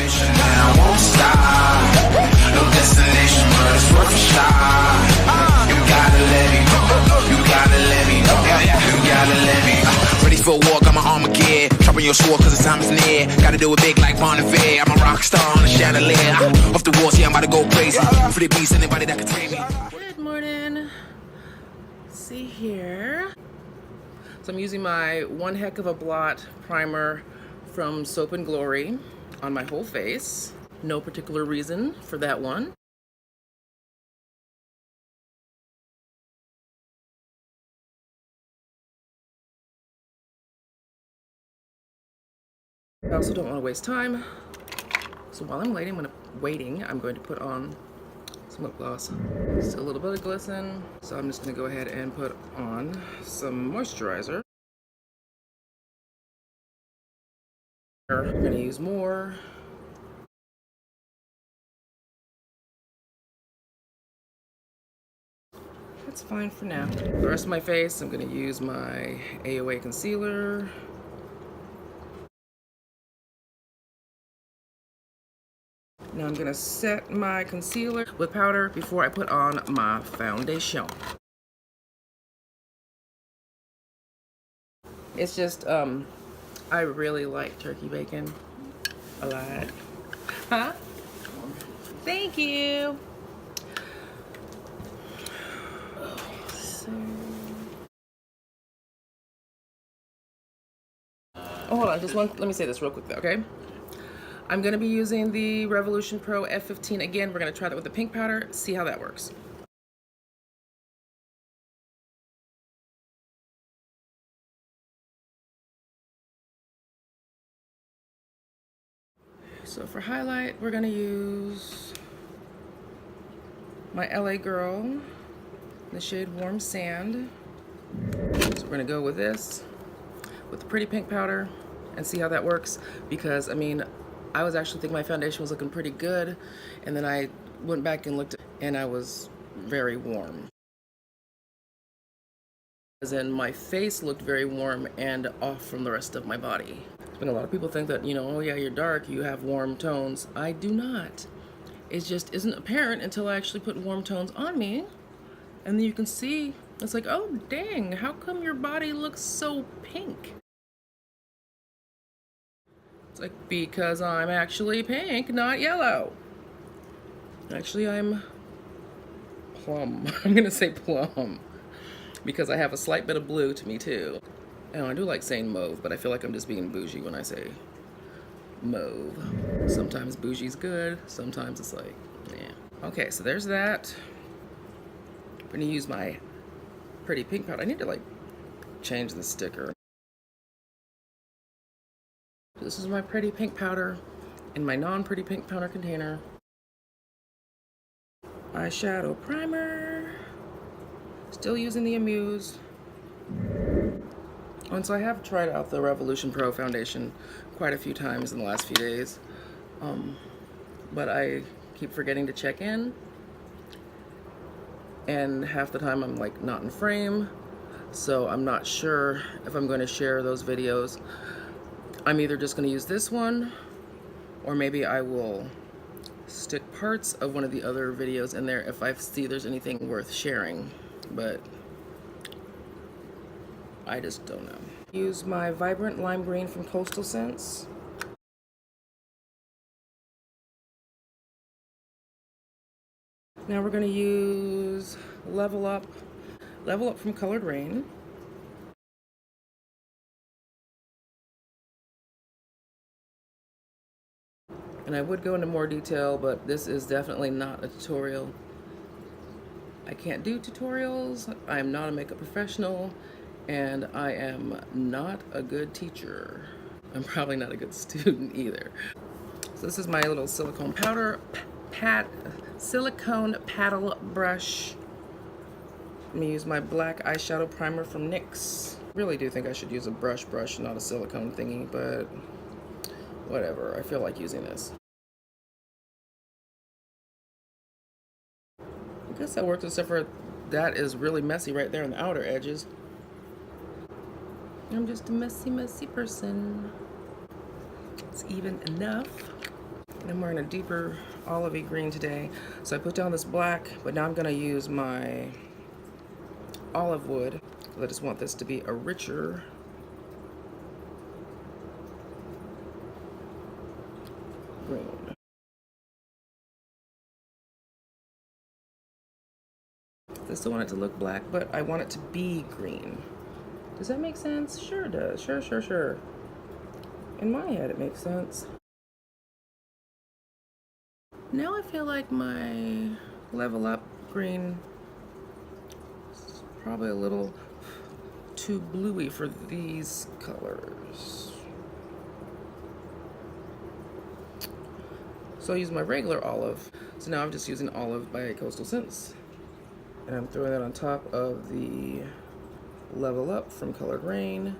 motivation and I won't stop. No destination, but it's worth a shot. You gotta let me go. You gotta let me go. You gotta let me go. Ready for a war, got my armor gear. Dropping your sword cause the time is near. Gotta do it big like Bon Iver. I'm a rock star on a chandelier. Off the walls, yeah, I'm about to go crazy. For the beast, anybody that can tame me. Good morning. See here. So I'm using my One Heck of a Blot primer from Soap and Glory on my whole face. No particular reason for that one. I also don't want to waste time. So while I'm waiting, I'm going to put on some lip gloss. Still a little bit of glisten. So I'm just going to go ahead and put on some moisturizer. I'm going to use more. That's fine for now. The rest of my face, I'm going to use my AOA concealer. Now I'm going to set my concealer with powder before I put on my foundation. It's just, I really like turkey bacon a lot. Huh? Thank you. Oh, hold on, let me say this real quick though, okay? I'm gonna be using the Revolution Pro F15 again. We're gonna try that with the pink powder, see how that works. So for highlight, we're gonna use my LA Girl, the shade Warm Sand. So we're gonna go with this, with the pretty pink powder, and see how that works. Because, I mean, I was actually thinking my foundation was looking pretty good, and then I went back and looked, and I was very warm. As in, my face looked very warm and off from the rest of my body. A lot of people think that, you know, oh yeah, you're dark, you have warm tones. I do not. It just isn't apparent until I actually put warm tones on me. And then you can see, it's like, oh dang, how come your body looks so pink? It's like, because I'm actually pink, not yellow. Actually, I'm plum. I'm gonna say plum. Because I have a slight bit of blue to me too. And I do like saying mauve, but I feel like I'm just being bougie when I say mauve. Sometimes bougie's good, sometimes it's like, yeah. Okay, so there's that. I'm gonna use my pretty pink powder. I need to like change the sticker. This is my pretty pink powder in my non-pretty pink powder container. Eyeshadow primer. Still using the Amuse. And so I have tried out the Revolution Pro foundation quite a few times in the last few days, but I keep forgetting to check in, and half the time I'm like not in frame, so I'm not sure if I'm going to share those videos. I'm either just going to use this one, or maybe I will stick parts of one of the other videos in there if I see there's anything worth sharing, but I just don't know. Use my Vibrant Lime Green from Coastal Scents. Now we're going to use Level Up from Colored Rain. And I would go into more detail, but this is definitely not a tutorial. I can't do tutorials. I am not a makeup professional. And I am not a good teacher. I'm probably not a good student either. So this is my little silicone powder, silicone paddle brush. I'm gonna use my black eyeshadow primer from NYX. Really do think I should use a brush, not a silicone thingy, but whatever, I feel like using this. I guess that works, except for that is really messy right there on the outer edges. I'm just a messy, messy person. It's even enough. I'm wearing a deeper olivey green today. So I put down this black, but now I'm gonna use my olive wood. I just want this to be a richer green. I still want it to look black, but I want it to be green. Does that make sense? Sure it does. Sure. In my head, it makes sense. Now I feel like my Level Up green is probably a little too bluey for these colors. So I use my regular olive. So now I'm just using olive by Coastal Scents. And I'm throwing that on top of the Level Up from Color Grain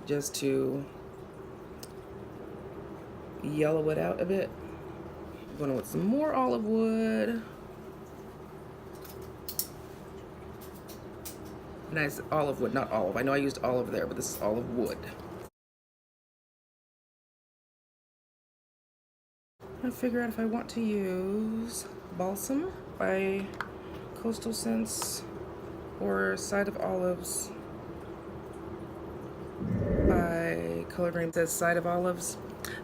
just to yellow it out a bit. I'm going with some more olive wood. Nice olive wood, not olive. I know I used olive there, but this is olive wood. I figure out if I want to use Balsam by Coastal Scents or Side of Olives by Color Grain. It says Side of Olives.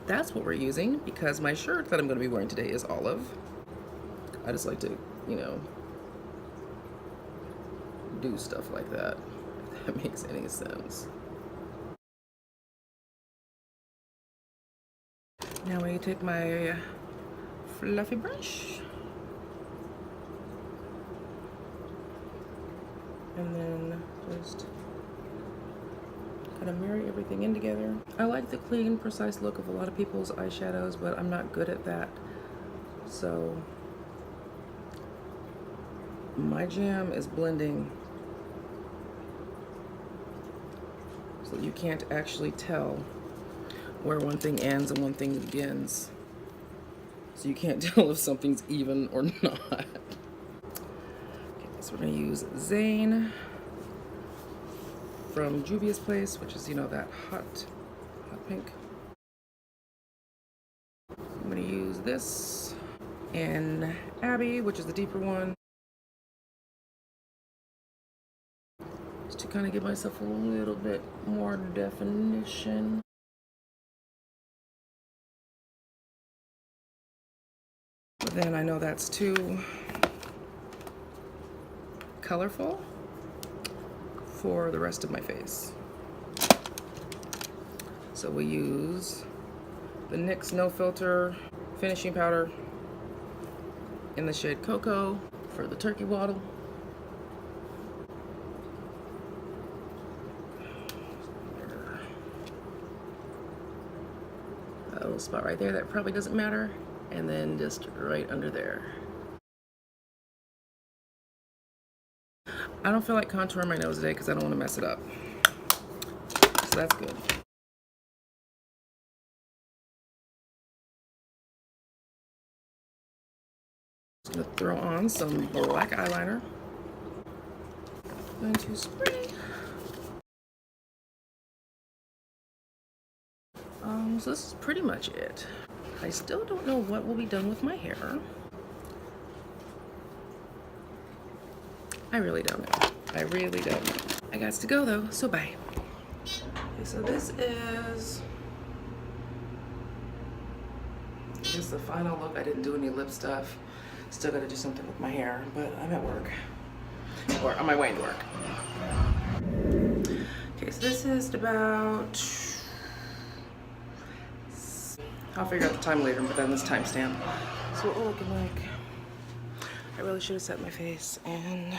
That's what we're using because my shirt that I'm going to be wearing today is olive. I just like to, you know, do stuff like that, if that makes any sense. Now I take my fluffy brush and then just kind of marry everything in together. I like the clean, precise look of a lot of people's eyeshadows, but I'm not good at that. So my jam is blending so you can't actually tell where one thing ends and one thing begins. So you can't tell if something's even or not. Okay, so we're gonna use Zane from Juvia's Place, which is, you know, that hot pink. I'm gonna use this in Abby, which is the deeper one, just to kind of give myself a little bit more definition. But then I know that's too colorful for the rest of my face. So we use the NYX No Filter finishing powder in the shade Cocoa for the turkey waddle. A little spot right there that probably doesn't matter. And then just right under there. I don't feel like contouring my nose today because I don't want to mess it up. So that's good. Just gonna throw on some black eyeliner. Going to spray. So this is pretty much it. I still don't know what will be done with my hair. I really don't know. I really don't know. I got to go though, so bye. Okay, so this is the final look. I didn't do any lip stuff. Still gotta do something with my hair, but I'm at work. Or on my way to work. Okay, so this is about, I'll figure out the time later, but then this timestamp. So what we're looking like. I really should have set my face and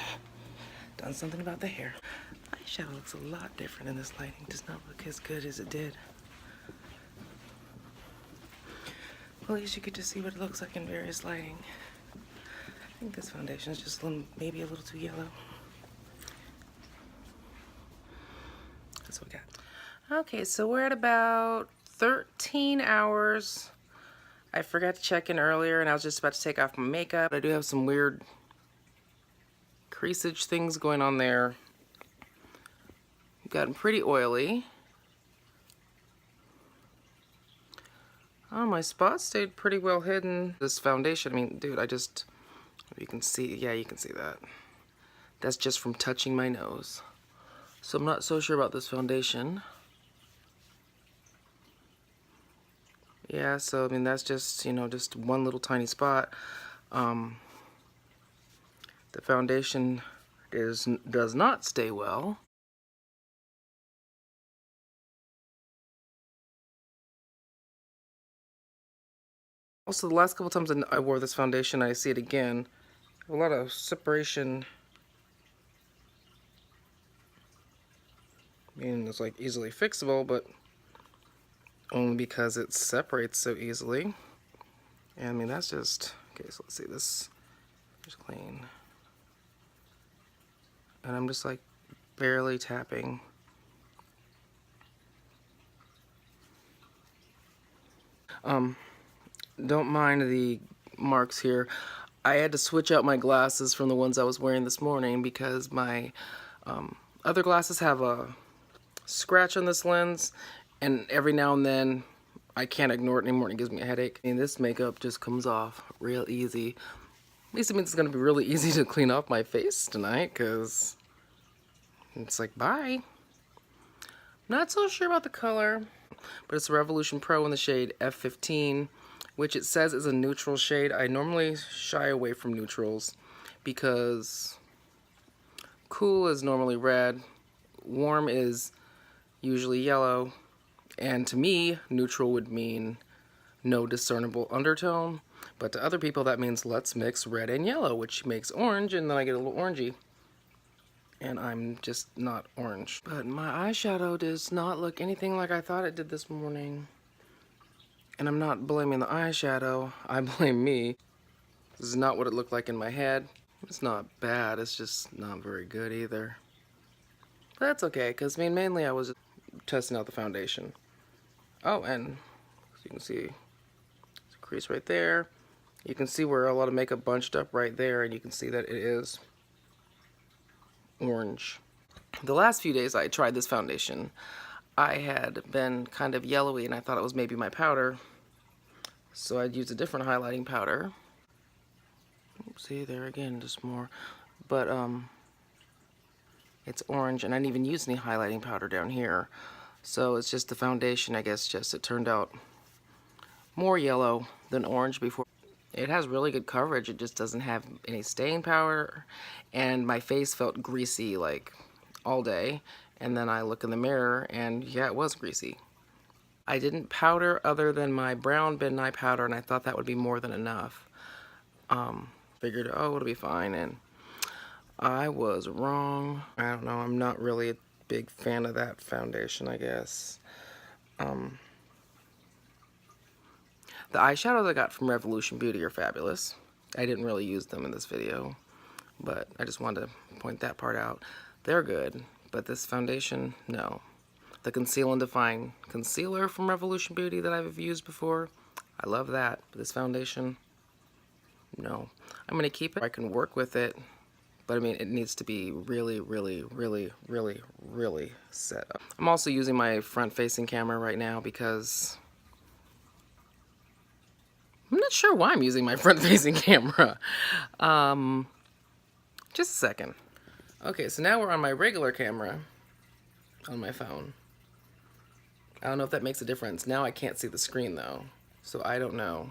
done something about the hair. Eyeshadow looks a lot different in this lighting. Does not look as good as it did. Well, at least you get to see what it looks like in various lighting. I think this foundation is just maybe a little too yellow. That's what we got. Okay, so we're at about 13 hours. I forgot to check in earlier and I was just about to take off my makeup. I do have some weird creasage things going on there. Gotten pretty oily. Oh, my spots stayed pretty well hidden. This foundation, I mean, dude, you can see, yeah, you can see that. That's just from touching my nose. So I'm not so sure about this foundation. Yeah, so I mean, that's just, you know, just one little tiny spot. The foundation does not stay well. Also, the last couple times I wore this foundation, I see it again. A lot of separation. I mean, it's like easily fixable, but only because it separates so easily. And I mean, that's just, okay, so let's see, this is clean. And I'm just like barely tapping. Don't mind the marks here. I had to switch out my glasses from the ones I was wearing this morning because my other glasses have a scratch on this lens, and every now and then I can't ignore it anymore and it gives me a headache. And this makeup just comes off real easy. At least it means it's gonna be really easy to clean off my face tonight, because it's like, bye. Not so sure about the color, but it's a Revolution Pro in the shade F15, which it says is a neutral shade. I normally shy away from neutrals because cool is normally red, warm is usually yellow, and to me, neutral would mean no discernible undertone, but to other people that means let's mix red and yellow, which makes orange, and then I get a little orangey. And I'm just not orange. But my eyeshadow does not look anything like I thought it did this morning. And I'm not blaming the eyeshadow, I blame me. This is not what it looked like in my head. It's not bad, it's just not very good either. But that's okay, because I mean, mainly I was testing out the foundation. Oh, and as you can see, there's a crease right there. You can see where a lot of makeup bunched up right there, and you can see that it is orange. The last few days I tried this foundation, I had been kind of yellowy and I thought it was maybe my powder. So I'd use a different highlighting powder. See, there again, just more. But it's orange, and I didn't even use any highlighting powder down here. So it's just the foundation, I guess, just it turned out more yellow than orange before. It has really good coverage, it just doesn't have any staying power, and my face felt greasy like all day, and then I look in the mirror and yeah, it was greasy. I didn't powder other than my brown midnight powder, and I thought that would be more than enough. Figured, oh, it'll be fine, and I was wrong. I don't know, I'm not really a big fan of that foundation, I guess. The eyeshadows I got from Revolution Beauty are fabulous. I didn't really use them in this video, but I just wanted to point that part out. They're good, but this foundation, no. The Conceal and Define concealer from Revolution Beauty that I've used before, I love that. But this foundation, no. I'm gonna keep it. I can work with it, but I mean, it needs to be really, really, really, really, really set up. I'm also using my front-facing camera right now because I'm not sure why I'm using my front-facing camera. Just a second. Okay, so now we're on my regular camera on my phone. I don't know if that makes a difference. Now I can't see the screen though, so I don't know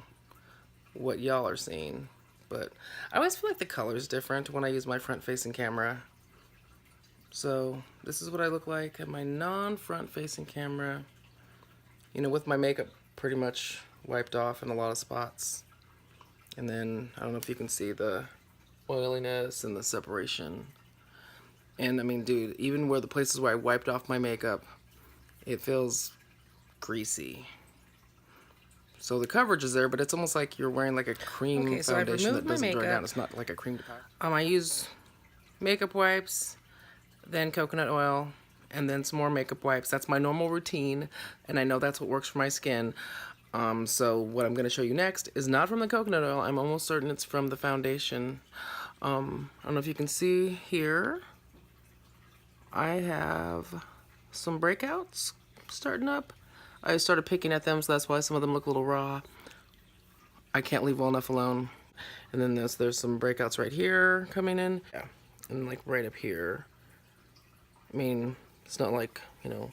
what y'all are seeing. But I always feel like the color is different when I use my front-facing camera. So this is what I look like at my non-front-facing camera. You know, with my makeup pretty much wiped off in a lot of spots. And then, I don't know if you can see the oiliness and the separation. And I mean, dude, even where the places where I wiped off my makeup, it feels greasy. So the coverage is there, but it's almost like you're wearing like a cream foundation that doesn't dry down. It's not like a cream. I use makeup wipes, then coconut oil, and then some more makeup wipes. That's my normal routine, and I know that's what works for my skin. So what I'm going to show you next is not from the coconut oil. I'm almost certain it's from the foundation. I don't know if you can see here. I have some breakouts starting up. I started picking at them, so that's why some of them look a little raw. I can't leave well enough alone. And then there's some breakouts right here coming in. Yeah, and like right up here. I mean, it's not like, you know,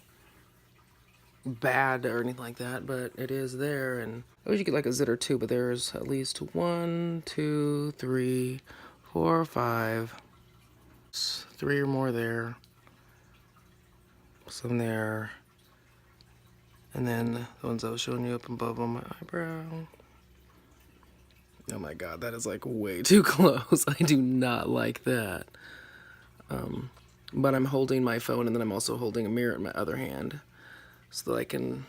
bad or anything like that, but it is there. And I wish you get like a zit or two, but there's at least 1, 2, 3, 4, 5, 3 or more there. Some there. And then the ones I was showing you up above on my eyebrow. Oh my god, that is like way too close. I do not like that. But I'm holding my phone, and then I'm also holding a mirror in my other hand so that I can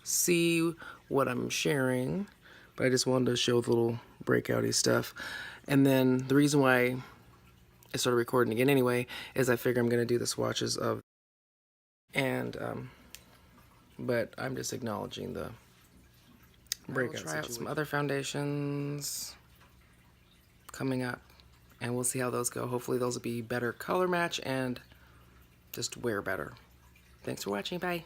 see what I'm sharing. But I just wanted to show the little breakouty stuff. And then the reason why I started recording again anyway is I figure I'm going to do the swatches of, and but I'm just acknowledging the breakout. Try out some other foundations coming up, and we'll see how those go. Hopefully those will be better color match and just wear better. Thanks for watching. Bye.